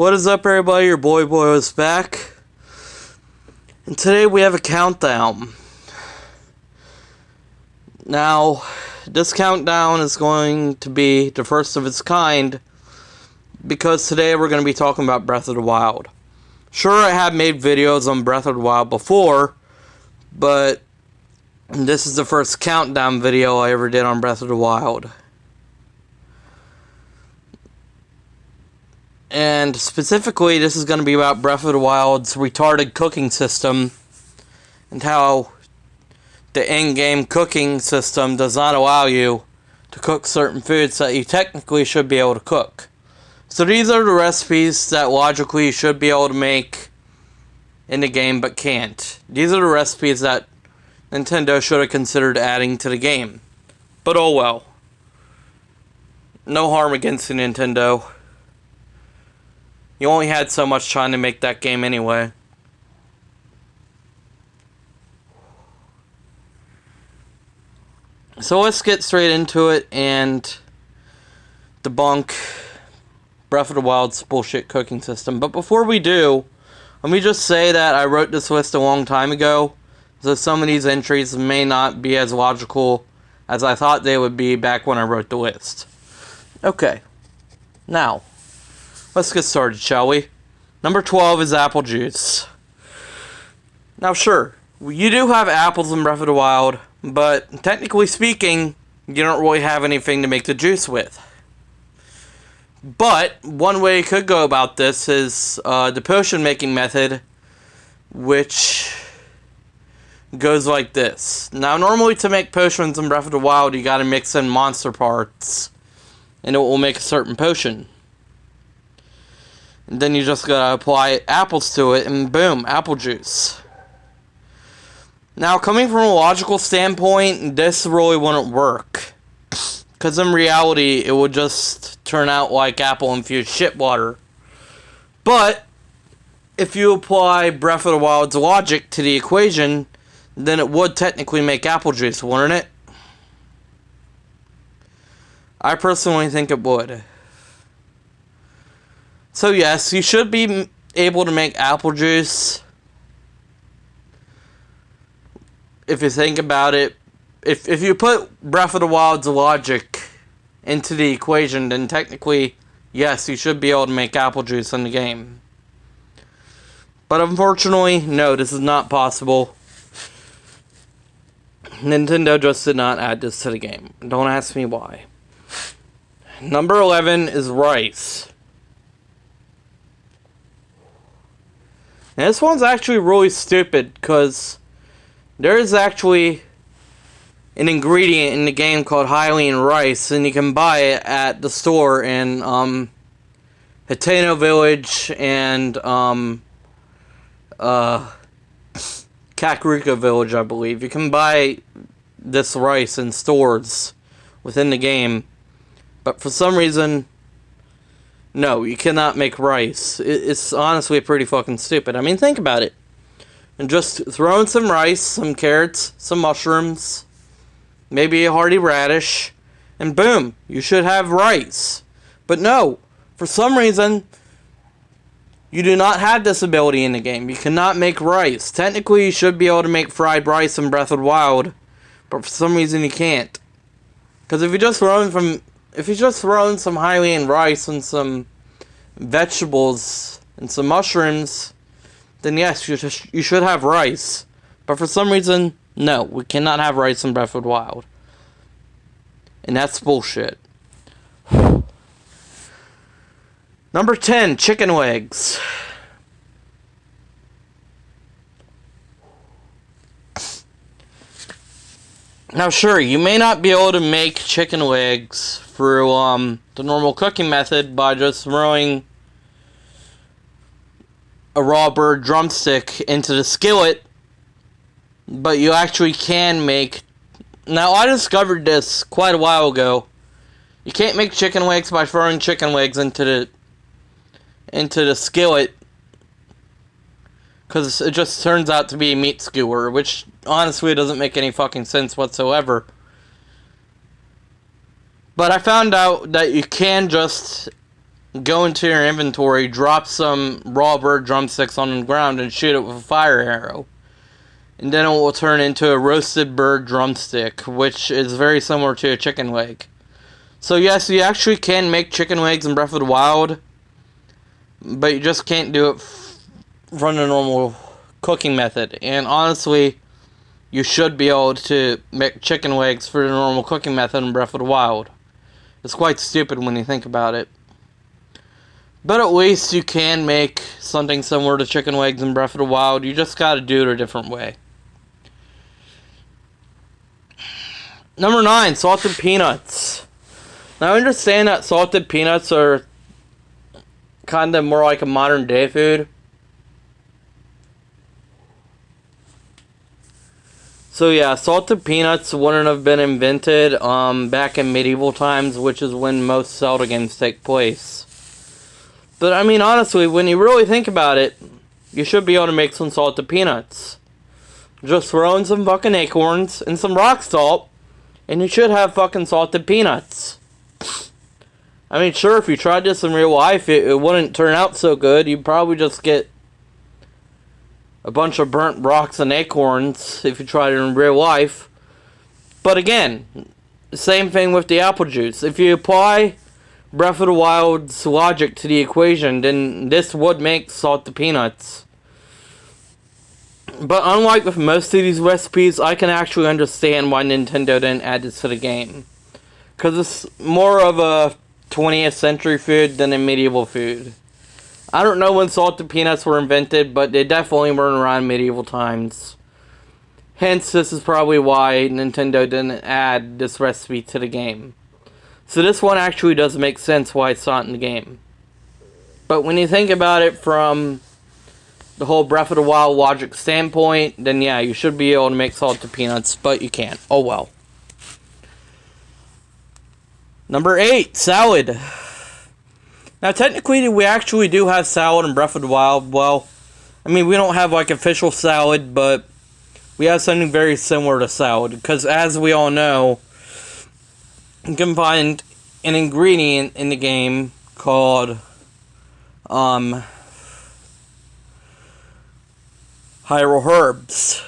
What is up, everybody? Your boy is back. And today we have a countdown. Now, this countdown is going to be the first of its kind because today we're going to be talking about Breath of the Wild. Sure, I have made videos on Breath of the Wild before, but this is the first countdown video I ever did on Breath of the Wild. And specifically, this is going to be about Breath of the Wild's retarded cooking system and how the in-game cooking system does not allow you to cook certain foods that you technically should be able to cook. So these are the recipes that logically you should be able to make in the game but can't. These are the recipes that Nintendo should have considered adding to the game. But oh well. No harm against the Nintendo. You only had so much time to make that game anyway. So let's get straight into it and debunk Breath of the Wild's bullshit cooking system. But before we do, let me just say that I wrote this list a long time ago, so some of these entries may not be as logical as I thought they would be back when I wrote the list. Okay, now, let's get started, shall we? Number 12 is apple juice. Now sure, you do have apples in Breath of the Wild, but technically speaking, you don't really have anything to make the juice with. But one way you could go about this is the potion making method, which goes like this. Now normally to make potions in Breath of the Wild, you gotta mix in monster parts, and it will make a certain potion. And then you just gotta apply apples to it, and boom, apple juice. Now, coming from a logical standpoint, this really wouldn't work. Because in reality, it would just turn out like apple-infused shit water. But, if you apply Breath of the Wild's logic to the equation, then it would technically make apple juice, wouldn't it? I personally think it would. So yes, you should be able to make apple juice. If you think about it, if you put Breath of the Wild's logic into the equation, then technically, yes, you should be able to make apple juice in the game. But unfortunately, no, this is not possible. Nintendo just did not add this to the game. Don't ask me why. Number 11 is rice. And this one's actually really stupid, because there is actually an ingredient in the game called Hylian rice, and you can buy it at the store in Hateno Village and Kakariko Village, I believe. You can buy this rice in stores within the game, but for some reason, no, you cannot make rice. It's honestly pretty fucking stupid. I mean, think about it. And just throw in some rice, some carrots, some mushrooms, maybe a hearty radish, and boom, you should have rice. But no, for some reason, you do not have this ability in the game. You cannot make rice. Technically, you should be able to make fried rice in Breath of the Wild, but for some reason you can't. Because if you just throw in some Hylian rice and some vegetables and some mushrooms, then yes, you should have rice. But for some reason, no, we cannot have rice in Breath of the Wild. And that's bullshit. Number 10, chicken legs. Now sure, you may not be able to make chicken legs through the normal cooking method by just throwing a raw bird drumstick into the skillet, but you actually can make... Now I discovered this quite a while ago. You can't make chicken legs by throwing chicken legs into the skillet, because it just turns out to be a meat skewer, which honestly doesn't make any fucking sense whatsoever. But I found out that you can just go into your inventory, drop some raw bird drumsticks on the ground, and shoot it with a fire arrow. And then it will turn into a roasted bird drumstick, which is very similar to a chicken wing. So yes, you actually can make chicken wings in Breath of the Wild, but you just can't do it from the normal cooking method. And honestly, you should be able to make chicken wings for the normal cooking method in Breath of the Wild. It's quite stupid when you think about it. But at least you can make something similar to chicken wings in Breath of the Wild. You just gotta do it a different way. Number 9, salted peanuts. Now I understand that salted peanuts are kind of more like a modern day food. So yeah, salted peanuts wouldn't have been invented back in medieval times, which is when most Zelda games take place. But I mean, honestly, when you really think about it, you should be able to make some salted peanuts. Just throw in some fucking acorns and some rock salt, and you should have fucking salted peanuts. I mean, sure, if you tried this in real life, it wouldn't turn out so good. You'd probably just get a bunch of burnt rocks and acorns if you tried it in real life. But again, same thing with the apple juice. If you apply Breath of the Wild's logic to the equation, then this would make salted peanuts. But unlike with most of these recipes, I can actually understand why Nintendo didn't add this to the game. Because it's more of a 20th century food than a medieval food. I don't know when salted peanuts were invented, but they definitely weren't around medieval times. Hence, this is probably why Nintendo didn't add this recipe to the game. So this one actually does make sense why it's not in the game. But when you think about it from the whole Breath of the Wild logic standpoint, then yeah, you should be able to make salted peanuts, but you can't. Oh well. Number 8, salad. Now, technically, we actually do have salad in Breath of the Wild. Well, I mean, we don't have, like, official salad, but we have something very similar to salad. Because, as we all know, you can find an ingredient in the game called, Hyrule Herbs.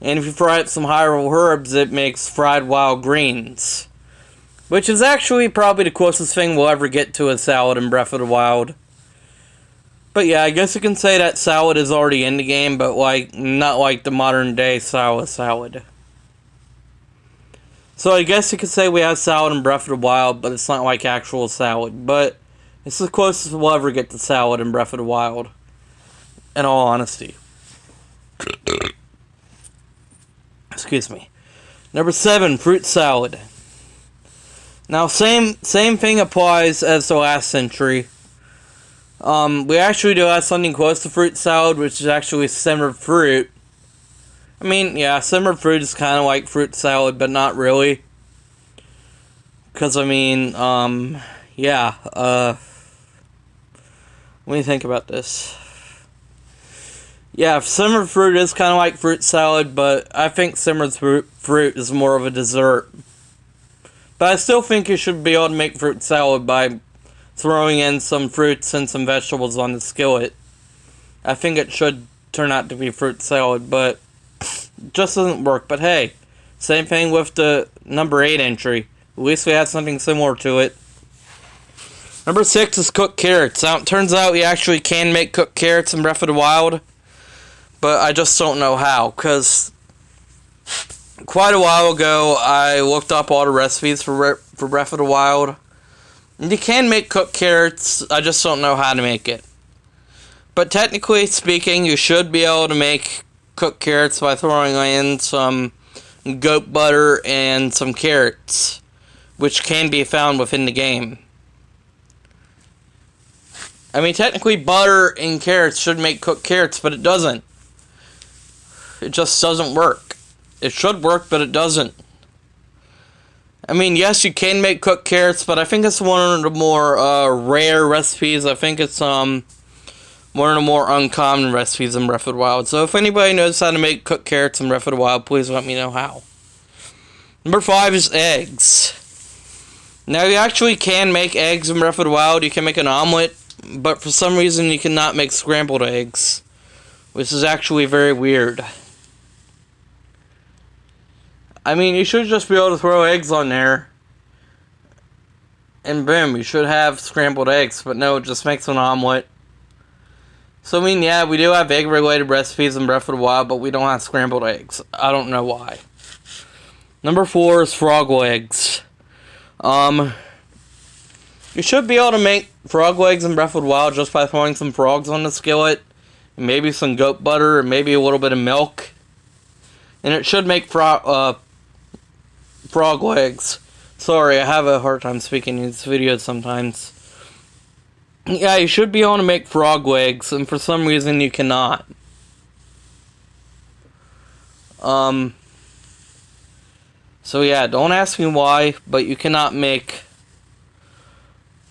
And if you fry up some Hyrule Herbs, it makes fried wild greens. Which is actually probably the closest thing we'll ever get to a salad in Breath of the Wild. But yeah, I guess you can say that salad is already in the game, but like not like the modern day salad. So I guess you could say we have salad in Breath of the Wild, but it's not like actual salad. But it's the closest we'll ever get to salad in Breath of the Wild. In all honesty. Excuse me. Number 7, fruit salad. Now, same thing applies as the last century. We actually do have something close to fruit salad, which is actually simmered fruit. I mean, yeah, simmered fruit is kind of like fruit salad, but not really. Because, I mean, yeah, let me think about this. Yeah, simmered fruit is kind of like fruit salad, but I think simmered fruit is more of a dessert. But I still think you should be able to make fruit salad by throwing in some fruits and some vegetables on the skillet. I think it should turn out to be fruit salad, but it just doesn't work. But hey, same thing with the number 8 entry. At least we have something similar to it. Number 6 is cooked carrots. Now, it turns out you actually can make cooked carrots in Breath of the Wild, but I just don't know how, because quite a while ago, I looked up all the recipes for Breath of the Wild. And you can make cooked carrots, I just don't know how to make it. But technically speaking, you should be able to make cooked carrots by throwing in some goat butter and some carrots, which can be found within the game. I mean, technically butter and carrots should make cooked carrots, but it doesn't. It just doesn't work. It should work, but it doesn't. I mean, yes, you can make cooked carrots, but I think it's one of the more rare recipes. I think it's one of the more uncommon recipes in Breath of the Wild. So if anybody knows how to make cooked carrots in Breath of the Wild, please let me know how. Number 5 is eggs. Now, you actually can make eggs in Breath of the Wild. You can make an omelet, but for some reason you cannot make scrambled eggs, which is actually very weird. I mean, you should just be able to throw eggs on there, and boom, you should have scrambled eggs, but no, it just makes an omelet. So, I mean, yeah, we do have egg-related recipes in Breath of the Wild, but we don't have scrambled eggs. I don't know why. Number 4 is frog legs. You should be able to make frog legs in Breath of the Wild just by throwing some frogs on the skillet, and maybe some goat butter, and maybe a little bit of milk. And it should make frog legs. Sorry, I have a hard time speaking in these videos sometimes. Yeah, you should be able to make frog legs, and for some reason you cannot. So yeah, don't ask me why, but you cannot make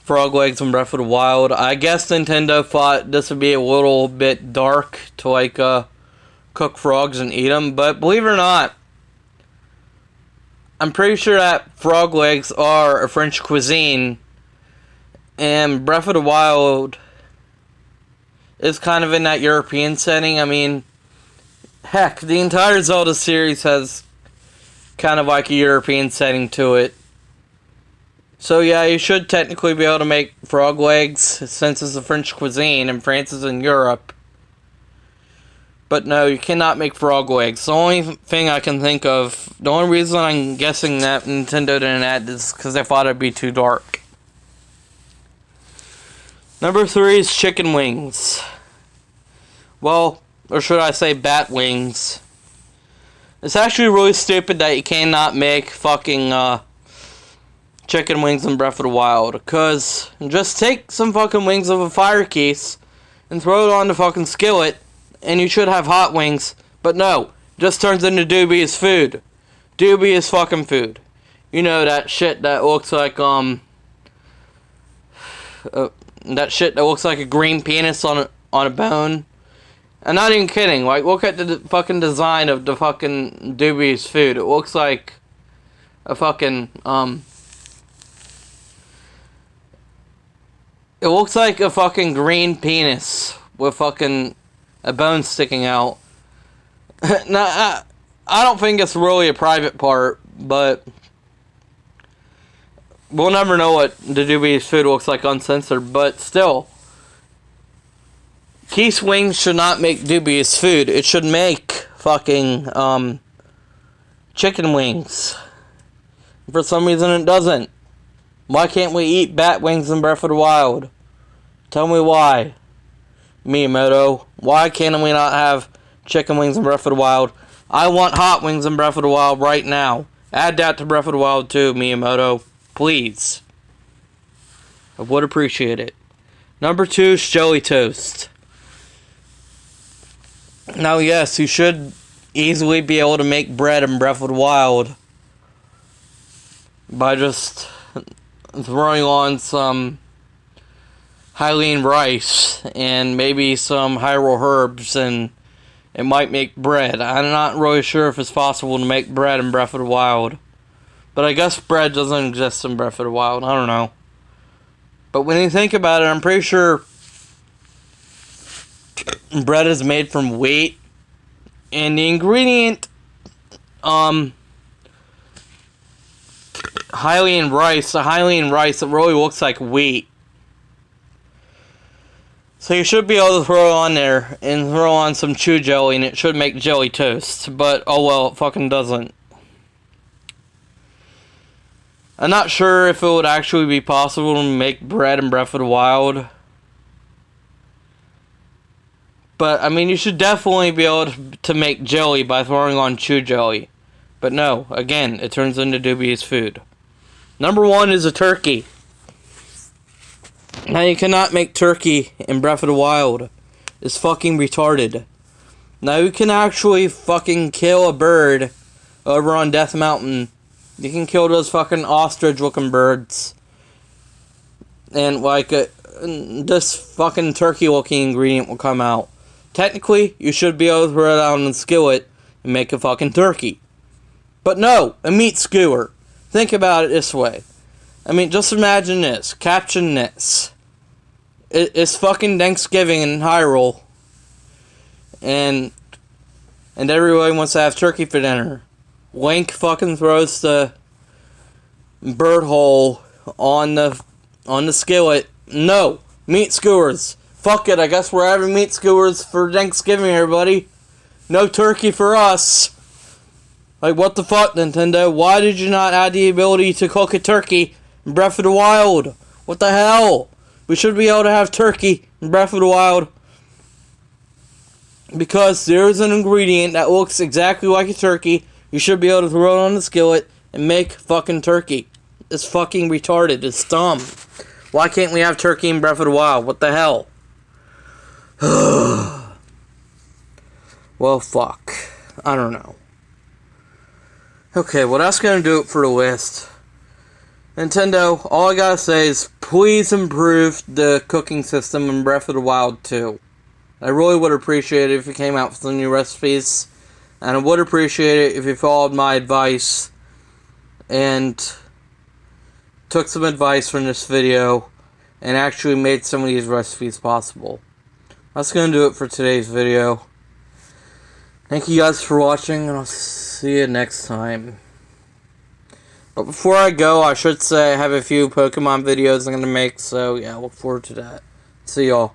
frog legs in Breath of the Wild. I guess Nintendo thought this would be a little bit dark to like cook frogs and eat them, but believe it or not, I'm pretty sure that frog legs are a French cuisine, and Breath of the Wild is kind of in that European setting. I mean, heck, the entire Zelda series has kind of like a European setting to it. So yeah, you should technically be able to make frog legs since it's a French cuisine and France is in Europe. But no, you cannot make frog legs. The only thing I can think of, the only reason I'm guessing that Nintendo didn't add this is because they thought it'd be too dark. Number 3 is chicken wings. Well, or should I say bat wings. It's actually really stupid that you cannot make fucking chicken wings in Breath of the Wild. Because just take some fucking wings of a fire keese and throw it on the fucking skillet, and you should have hot wings. But no, just turns into dubious food. Dubious fucking food. You know, that shit that looks like that shit that looks like a green penis on a bone. I'm not even kidding. Like, look at the fucking design of the fucking dubious food. It looks like a fucking, it looks like a fucking green penis with fucking a bone sticking out. Now, I don't think it's really a private part, but we'll never know what the dubious food looks like uncensored, but still. Keese wings should not make dubious food. It should make fucking chicken wings. For some reason it doesn't. Why can't we eat bat wings in Breath of the Wild? Tell me why. Miyamoto. Why can we not have chicken wings in Breath of the Wild? I want hot wings in Breath of the Wild right now. Add that to Breath of the Wild too, Miyamoto. Please. I would appreciate it. Number 2 is jelly toast. Now, yes, you should easily be able to make bread in Breath of the Wild by just throwing on some Hylian rice and maybe some Hyrule herbs, and it might make bread. I'm not really sure if it's possible to make bread in Breath of the Wild, but I guess bread doesn't exist in Breath of the Wild. I don't know. But when you think about it, I'm pretty sure bread is made from wheat, and the ingredient Hylian rice, the Hylian rice, it really looks like wheat. So you should be able to throw it on there and throw on some chew jelly, and it should make jelly toast. But oh well, it fucking doesn't. I'm not sure if it would actually be possible to make bread in Breath of the Wild. But, I mean, you should definitely be able to make jelly by throwing on chew jelly. But no, again, it turns into dubious food. Number 1 is a turkey. Now, you cannot make turkey in Breath of the Wild. It's fucking retarded. Now, you can actually fucking kill a bird over on Death Mountain. You can kill those fucking ostrich-looking birds. And, like, this fucking turkey-looking ingredient will come out. Technically, you should be able to throw it out on the skillet and make a fucking turkey. But no, a meat skewer. Think about it this way. I mean, just imagine this. Caption this. It's fucking Thanksgiving in Hyrule. And everybody wants to have turkey for dinner. Link fucking throws the bird hole on the skillet. No. Meat skewers. Fuck it, I guess we're having meat skewers for Thanksgiving, everybody. No turkey for us. Like, what the fuck, Nintendo? Why did you not add the ability to cook a turkey in Breath of the Wild? What the hell? We should be able to have turkey in Breath of the Wild. Because there's an ingredient that looks exactly like a turkey. You should be able to throw it on the skillet and make fucking turkey. It's fucking retarded. It's dumb. Why can't we have turkey in Breath of the Wild? What the hell? Well, fuck. I don't know. Okay, well, that's gonna do it for the list. Nintendo, all I gotta say is please improve the cooking system in Breath of the Wild 2. I really would appreciate it if you came out with some new recipes. And I would appreciate it if you followed my advice and took some advice from this video and actually made some of these recipes possible. That's gonna do it for today's video. Thank you guys for watching, and I'll see you next time. But before I go, I should say I have a few Pokemon videos I'm gonna make, so yeah, look forward to that. See y'all.